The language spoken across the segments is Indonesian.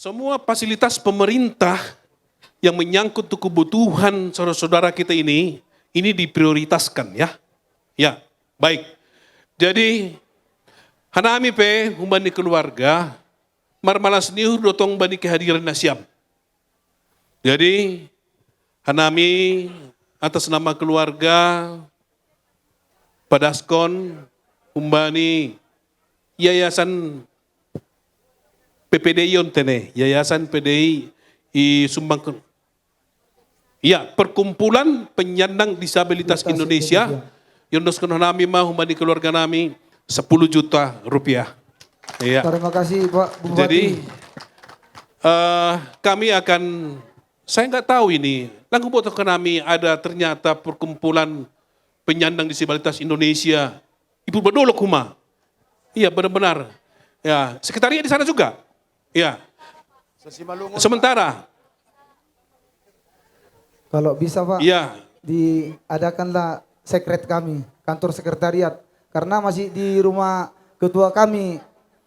Semua fasilitas pemerintah yang menyangkut kebutuhan saudara-saudara kita ini diprioritaskan ya. Ya, baik. Jadi, hanami pe humbani keluarga, marmalas niur dotong bani kehadiran nasyam. Jadi, hanami atas nama keluarga, Padaskon, humbani yayasan PPDI ontene, Yayasan PDI i Sumbang. Ya, Perkumpulan Penyandang Disabilitas Indonesia. Yang doskon nami mah humbani keluarga nami 10 juta rupiah. Ya. Terima kasih Pak Bupati. Jadi kami akan, saya nggak tahu ini, langsung buat kami ada ternyata Perkumpulan Penyandang Disabilitas Indonesia. Ibu Bedolok Huma. Iya benar-benar. Ya, sekretariat di sana juga. Ya. Sementara. Kalau bisa Pak, ya, diadakanlah sekret kami, kantor sekretariat. Karena masih di rumah ketua kami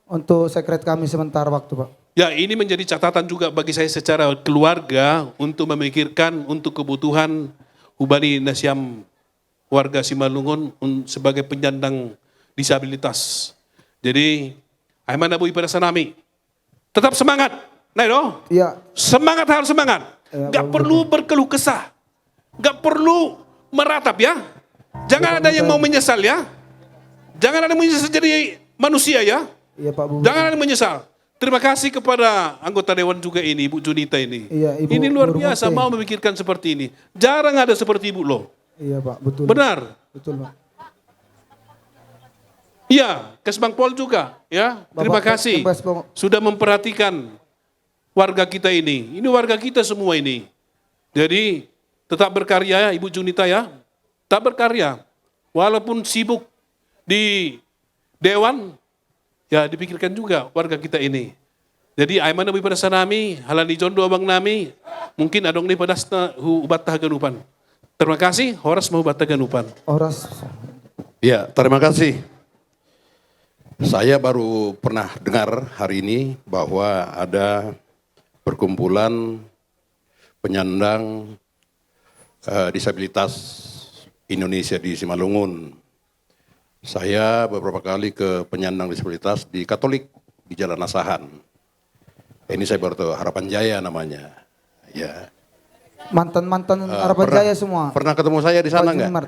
untuk sekret kami sementara waktu Pak. Ya, ini menjadi catatan juga bagi saya secara keluarga untuk memikirkan untuk kebutuhan Hubani Nasyam warga Simalungun sebagai penyandang disabilitas. Jadi, Aiman Abu Ibadah Sanami, tetap semangat. Nah, iya. Semangat, harus semangat. Gak perlu berkeluh kesah. Gak perlu meratap ya. Jangan ada yang mau menyesal ya. Jangan ada yang menyesal jadi manusia ya. Iya Pak Bupati. Jangan ada yang menyesal. Terima kasih kepada anggota Dewan juga ini, Ibu Junita ini. Iya, Ibu ini luar Nurmate. biasa mau memikirkan seperti ini. Jarang ada seperti Ibu loh. Iya Pak, betul. Benar. Betul Pak. Iya, Kesbang Pol juga ya. Terima kasih sudah memperhatikan warga kita ini. Ini warga kita semua ini. Jadi tetap berkarya ya Ibu Junita ya. Tetap berkarya. Walaupun sibuk di Dewan, ya dipikirkan juga warga kita ini. Jadi Aiman Nabi pada sanami, halani jondo abang nami, mungkin adong ni pada ubat tahaganupan. Terima kasih, Horas mau ubat tahaganupan. Horas. Ya, terima kasih. Saya baru pernah dengar hari ini bahwa ada perkumpulan penyandang disabilitas Indonesia di Simalungun. Saya beberapa kali ke penyandang disabilitas di Katolik di Jalan Asahan. Ini saya baru tahu, Harapan Jaya namanya. Ya. Mantan-mantan Harapan Jaya semua. Pernah ketemu saya di sana enggak?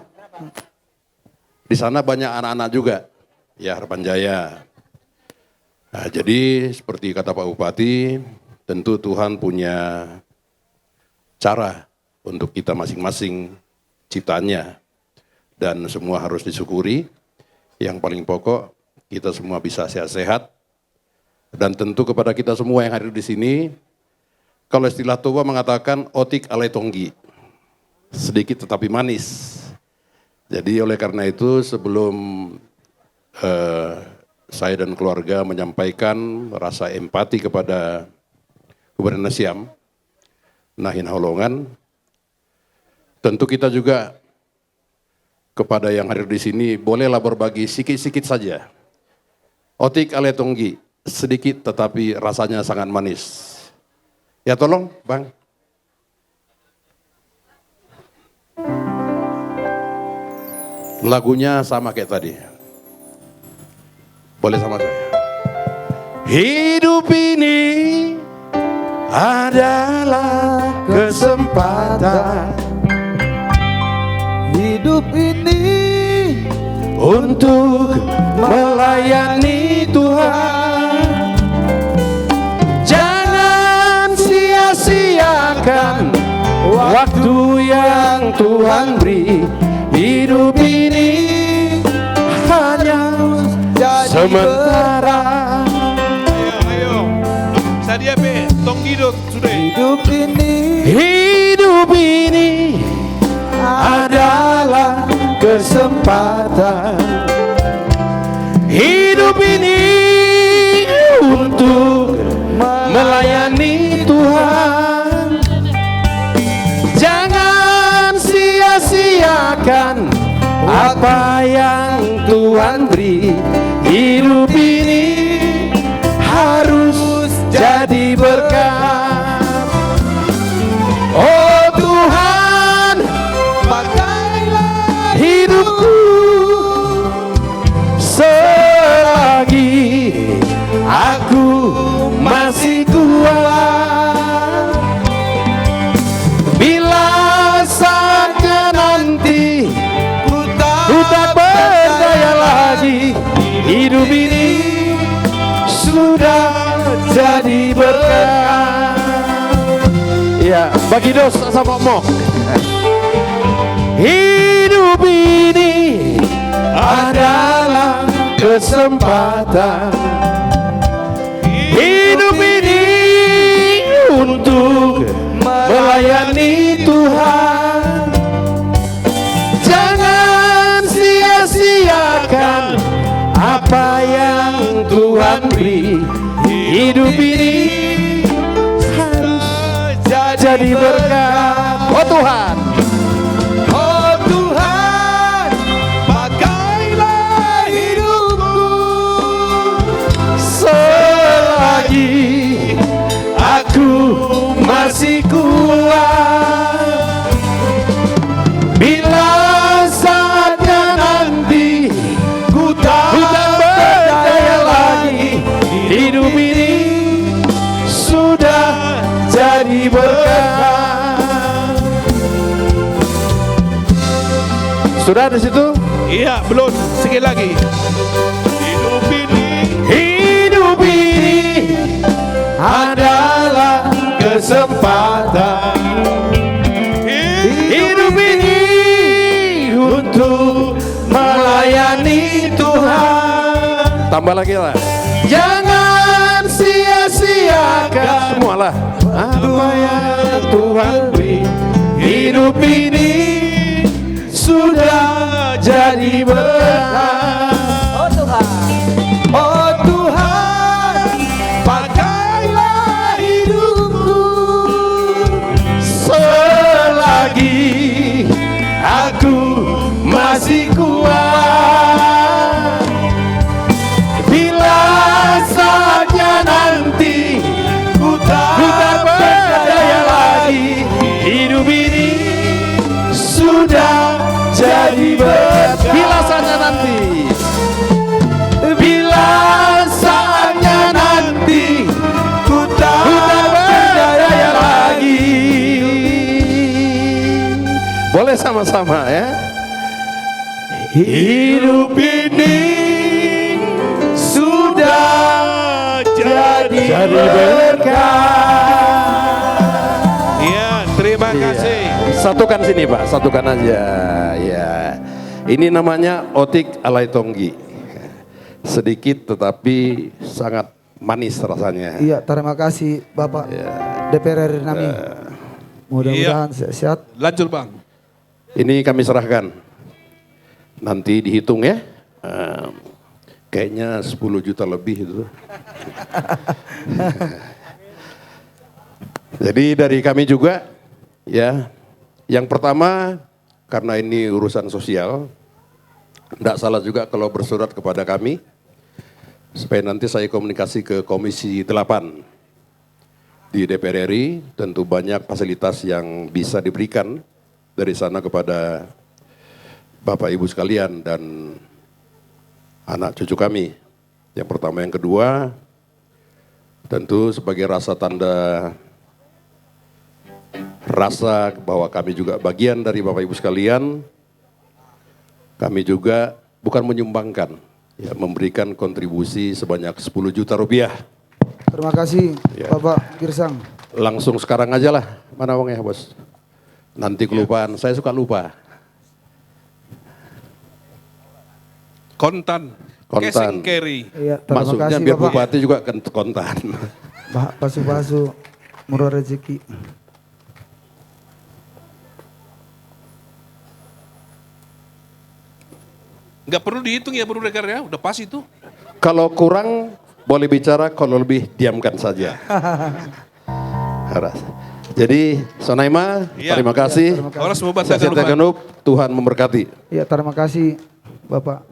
Di sana banyak anak-anak juga. Ya, Harapan Jaya. Nah, jadi seperti kata Pak Bupati, tentu Tuhan punya cara untuk kita masing-masing ciptaannya. Dan semua harus disyukuri. Yang paling pokok, kita semua bisa sehat-sehat. Dan tentu kepada kita semua yang hadir di sini, kalau istilah tua mengatakan otik ale tonggi. Sedikit tetapi manis. Jadi oleh karena itu sebelum saya dan keluarga menyampaikan rasa empati kepada Gubernur Nasyam, Nahin Holongan, tentu kita juga kepada yang hadir di sini bolehlah berbagi sikit-sikit saja. Otik ale tonggi, sedikit tetapi rasanya sangat manis. Ya tolong Bang. Lagunya sama kayak tadi. Boleh sama saya. Hidup ini adalah kesempatan. Hidup ini untuk melayani Tuhan. Jangan sia-siakan waktu yang Tuhan beri. Hidup ini hanya sementara. Ayo. Sadia pe, tong hidup sudah. Hidup ini adalah kesempatan. Hidup ini untuk melayani Tuhan. Jangan sia-siakan apa yang Tuhan beri. Hidup ini harus jadi berkat. Bagi dosa sama mo. Hidup ini adalah kesempatan. Hidup ini untuk melayani Tuhan. Jangan sia-siakan apa yang Tuhan beri. Hidup ini harus jadi berkat. Oh Tuhan, oh Tuhan, pakailah hidupku selagi aku masih kuat. Bila saatnya nanti ku tak berdaya lagi, hidup ini sudah jadi berkat. Sudah di situ? Iya, belum. Sekali lagi. Hidup ini adalah kesempatan. Hidup ini untuk melayani Tuhan. Tambah lagi lah. Jangan sia-siakan semualah apa yang Tuhan beri. Hidup ini sudah jadi berkat. Oh Tuhan, Oh Tuhan, pakailah hidupku selagi aku masih kuat. Bila saatnya nanti ku tak berdaya lagi, hidup ini sudah jadi berkat. Bila saatnya nanti, bila saatnya nanti ku tak berdaya lagi. Boleh sama-sama ya. Hidup ini sudah jadi berkat. Iya, terima kasih. Satukan sini Pak, satukan aja. Ya, ini namanya otik alai tonggi. Sedikit tetapi sangat manis rasanya. Iya, terima kasih Bapak DPR RI Nami. Mudah-mudahan sehat. Lanjut Bang. Ini kami serahkan. Nanti dihitung ya. Kayaknya 10 juta lebih itu. Jadi dari kami juga ya. Yang pertama, karena ini urusan sosial, tidak salah juga kalau bersurat kepada kami, supaya nanti saya komunikasi ke Komisi 8 di DPR RI, tentu banyak fasilitas yang bisa diberikan dari sana kepada Bapak Ibu sekalian dan anak cucu kami. Yang pertama, yang kedua, tentu sebagai rasa tanda rasa bahwa kami juga bagian dari Bapak Ibu sekalian, kami juga bukan menyumbangkan, ya, memberikan kontribusi sebanyak 10 juta rupiah. Terima kasih Bapak Girsang. Langsung sekarang aja lah, mana uangnya bos? Nanti kelupaan, saya suka lupa. Kontan. Cash and carry. Iya, terima Maksudnya kasih biar Bapak. bupati juga kontan. Pasu-pasu murah rezeki. Nggak perlu dihitung ya Bro Rekar ya, udah pas itu. Kalau kurang boleh bicara, kalau lebih diamkan saja. Jadi Sonaima, Iya. terima kasih. Orang semua Saya batakan Tuhan memberkati. Iya, terima kasih Bapak.